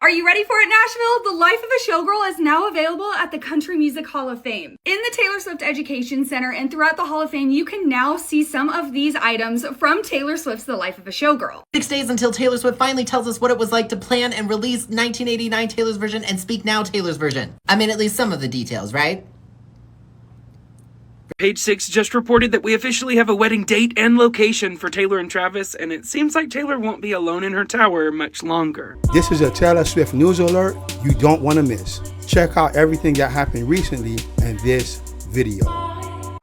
Are you ready for it, Nashville? The Life of a Showgirl is now available at the Country Music Hall of Fame. In the Taylor Swift Education Center and throughout the Hall of Fame, you can now see some of these items from Taylor Swift's The Life of a Showgirl. 6 days until Taylor Swift finally tells us what it was like to plan and release 1989 Taylor's version and Speak Now Taylor's version. I mean, at least some of the details, right? Page 6 just reported that we officially have a wedding date and location for Taylor and Travis, and it seems like Taylor won't be alone in her tower much longer. This is a Taylor Swift news alert you don't want to miss. Check out everything that happened recently in this video.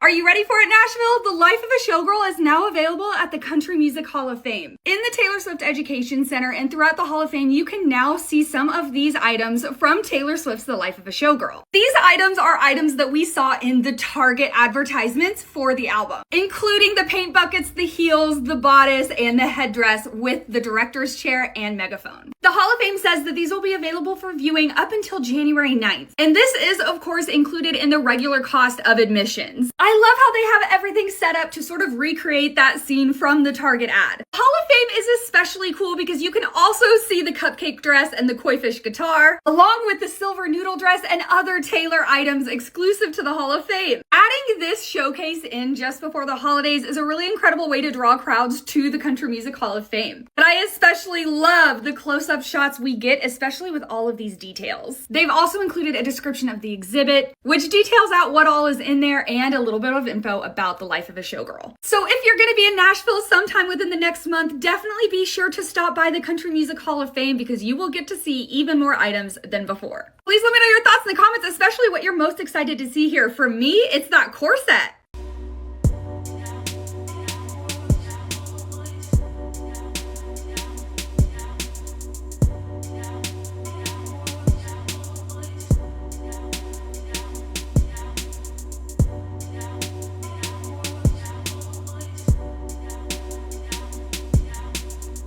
Are you ready for it, Nashville? The Life of a Showgirl is now available at the Country Music Hall of Fame. In the Taylor Swift Education Center and throughout the Hall of Fame, you can now see some of these items from Taylor Swift's The Life of a Showgirl. These items are items that we saw in the Target advertisements for the album, including the paint buckets, the heels, the bodice, and the headdress with the director's chair and megaphone. The Hall of Fame says that these will be available for viewing up until January 9th. And this is, of course, included in the regular cost of admissions. I love how they have everything set up to sort of recreate that scene from the Target ad. Hall of Fame is especially cool because you can also see the cupcake dress and the koi fish guitar, along with the silver noodle dress and other Taylor items exclusive to the Hall of Fame. Adding this showcase in just before the holidays is a really incredible way to draw crowds to the Country Music Hall of Fame. But I especially love the close-up shots we get, especially with all of these details. They've also included a description of the exhibit, which details out what all is in there and a little bit of info about the Life of a Showgirl. So if you're going to be in Nashville sometime within the next month, definitely be sure to stop by the Country Music Hall of Fame because you will get to see even more items than before. Please let me know your thoughts in the comments, especially what you're most excited to see here. For me, it's that corset.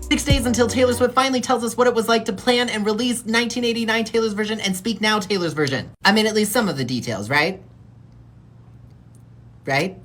6 days until Taylor Swift finally tells us what it was like to plan and release 1989 Taylor's version and Speak Now Taylor's version. I mean, at least some of the details, right?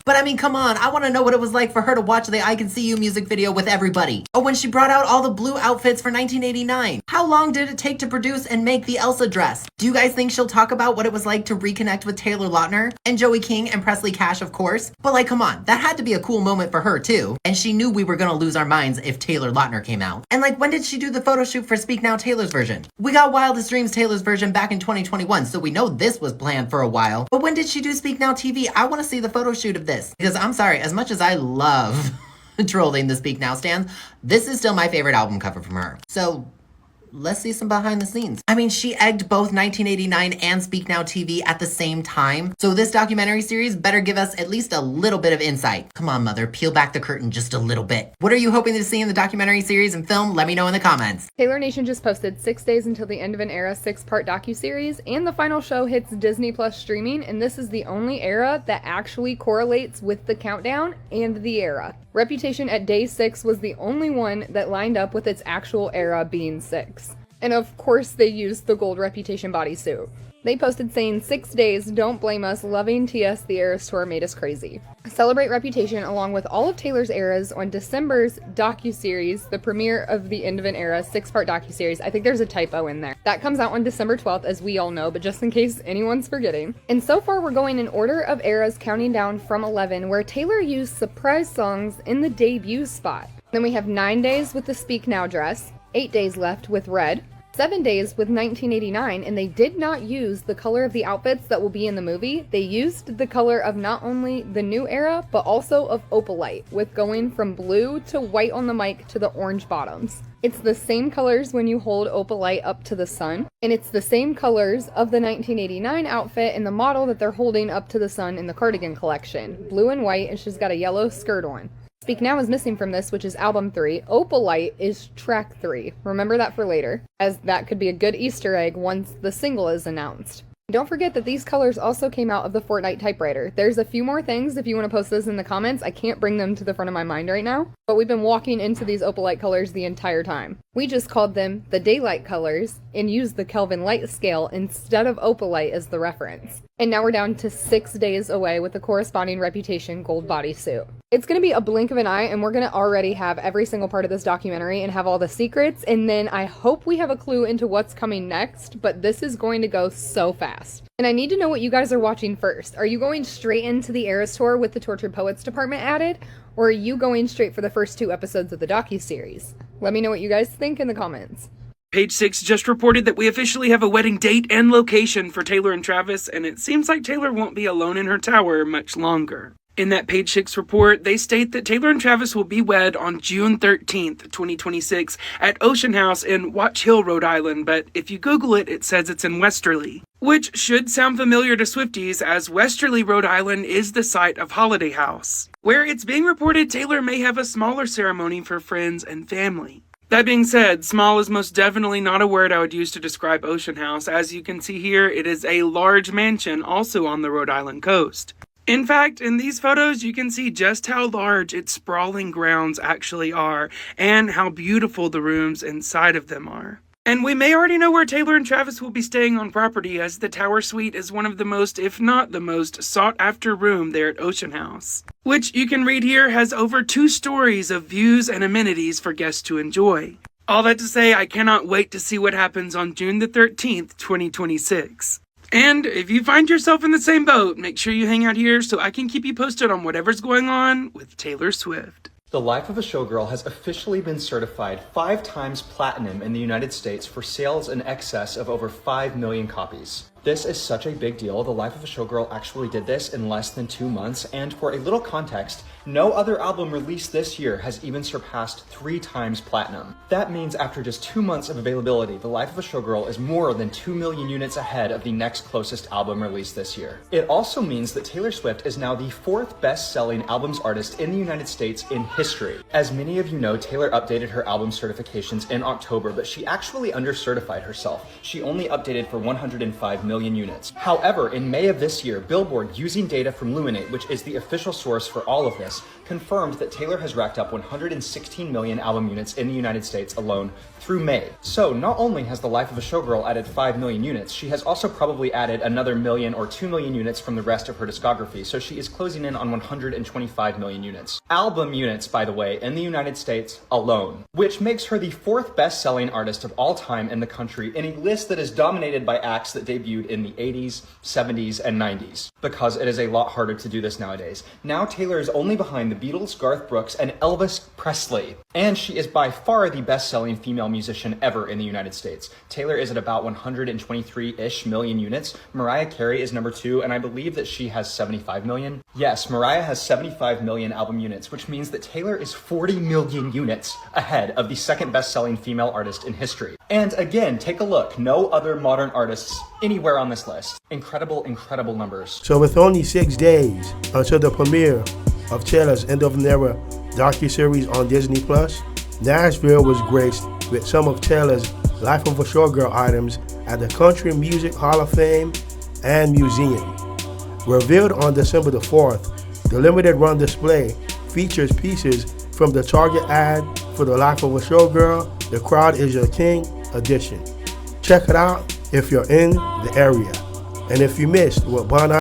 But I mean, come on, I want to know what it was like for her to watch the I Can See You music video with everybody. Or when she brought out all the blue outfits for 1989. How long did it take to produce and make the Elsa dress? Do you guys think she'll talk about what it was like to reconnect with Taylor Lautner? And Joey King and Presley Cash, of course. But like, come on, that had to be a cool moment for her too. And she knew we were gonna lose our minds if Taylor Lautner came out. And like, when did she do the photo shoot for Speak Now Taylor's version? We got Wildest Dreams Taylor's version back in 2021, so we know this was planned for a while. But when did she do Speak Now TV? I want to see the photo shoot of this. Because I'm sorry, as much as I love trolling the Speak Now stands, this is still my favorite album cover from her. So let's see some behind the scenes. I mean, she egged both 1989 and Speak Now TV at the same time. So this documentary series better give us at least a little bit of insight. Come on, mother, peel back the curtain just a little bit. What are you hoping to see in the documentary series and film? Let me know in the comments. Taylor Nation just posted 6 days until the end of an era 6-part docuseries, and the final show hits Disney Plus streaming, and this is the only era that actually correlates with the countdown and the era. Reputation at day 6 was the only one that lined up with its actual era being 6. And of course they used the gold Reputation bodysuit. They posted saying, 6 days, don't blame us, loving TS the Eras Tour made us crazy. Celebrate Reputation along with all of Taylor's eras on December's docuseries, the premiere of the End of an Era 6-part docuseries. I think there's a typo in there. That comes out on December 12th, as we all know, but just in case anyone's forgetting. And so far we're going in order of eras, counting down from 11, where Taylor used surprise songs in the debut spot. Then we have 9 days with the Speak Now dress, 8 days left with Red, 7 days with 1989, and they did not use the color of the outfits that will be in the movie. They used the color of not only the new era, but also of Opalite, with going from blue to white on the mic to the orange bottoms. It's the same colors when you hold Opalite up to the sun, and it's the same colors of the 1989 outfit and the model that they're holding up to the sun in the cardigan collection. Blue and white, and she's got a yellow skirt on. Speak Now is missing from this, which is album 3. Opalite is track 3. Remember that for later, as that could be a good Easter egg once the single is announced. Don't forget that these colors also came out of the Fortnite typewriter. There's a few more things if you want to post those in the comments. I can't bring them to the front of my mind right now, but we've been walking into these Opalite colors the entire time. We just called them the daylight colors and used the Kelvin light scale instead of opalite as the reference. And now we're down to 6 days away with the corresponding Reputation gold bodysuit. It's going to be a blink of an eye, and we're going to already have every single part of this documentary and have all the secrets, and then I hope we have a clue into what's coming next, but this is going to go so fast. And I need to know what you guys are watching first. Are you going straight into the Eras Tour with the Tortured Poets department added, or are you going straight for the first 2 episodes of the docuseries? Let me know what you guys think in the comments. Page 6 just reported that we officially have a wedding date and location for Taylor and Travis, and it seems like Taylor won't be alone in her tower much longer. In that Page 6 report, they state that Taylor and Travis will be wed on June 13th, 2026 at Ocean House in Watch Hill, Rhode Island, but if you Google it, it says it's in Westerly, which should sound familiar to Swifties, as Westerly, Rhode Island is the site of Holiday House, where it's being reported Taylor may have a smaller ceremony for friends and family. That being said, small is most definitely not a word I would use to describe Ocean House. As you can see here, it is a large mansion also on the Rhode Island coast. In fact, in these photos, you can see just how large its sprawling grounds actually are, and how beautiful the rooms inside of them are. And we may already know where Taylor and Travis will be staying on property, as the Tower Suite is one of the most, if not the most, sought-after room there at Ocean House, which you can read here has over 2 stories of views and amenities for guests to enjoy. All that to say, I cannot wait to see what happens on June the 13th, 2026. And if you find yourself in the same boat, make sure you hang out here so I can keep you posted on whatever's going on with Taylor Swift. The Life of a Showgirl has officially been certified 5 times platinum in the United States for sales in excess of over 5 million copies. This is such a big deal. The Life of a Showgirl actually did this in less than 2 months, and for a little context, no other album released this year has even surpassed 3 times platinum. That means after just 2 months of availability, The Life of a Showgirl is more than 2 million units ahead of the next closest album released this year. It also means that Taylor Swift is now the 4th best-selling albums artist in the United States in history. As many of you know, Taylor updated her album certifications in October, but she actually under-certified herself. She only updated for 105 million units. However, in May of this year, Billboard, using data from Luminate, which is the official source for all of this, confirmed that Taylor has racked up 116 million album units in the United States alone through May. So not only has The Life of a Showgirl added 5 million units, she has also probably added another million or 2 million units from the rest of her discography, so she is closing in on 125 million units. Album units, by the way, in the United States alone, which makes her the 4th best-selling artist of all time in the country in a list that is dominated by acts that debuted in the 80s, 70s, and 90s, because it is a lot harder to do this nowadays. Now Taylor is only behind the Beatles, Garth Brooks, and Elvis Presley, and she is by far the best-selling female musician ever in the United States. Taylor is at about 123-ish million units. Mariah Carey is number 2, and I believe that she has 75 million. Yes, Mariah has 75 million album units, which means that Taylor is 40 million units ahead of the 2nd best-selling female artist in history. And again, take a look. No other modern artists anywhere on this list. Incredible, incredible numbers. So with only 6 days until the premiere of Taylor's End of an Era docuseries on Disney+, Nashville was graced with some of Taylor's Life of a Showgirl items at the Country Music Hall of Fame and Museum. Revealed on December the 4th, the limited run display features pieces from the Target ad for The Life of a Showgirl, The Crowd Is Your King edition. Check it out if you're in the area. And if you missed what Bon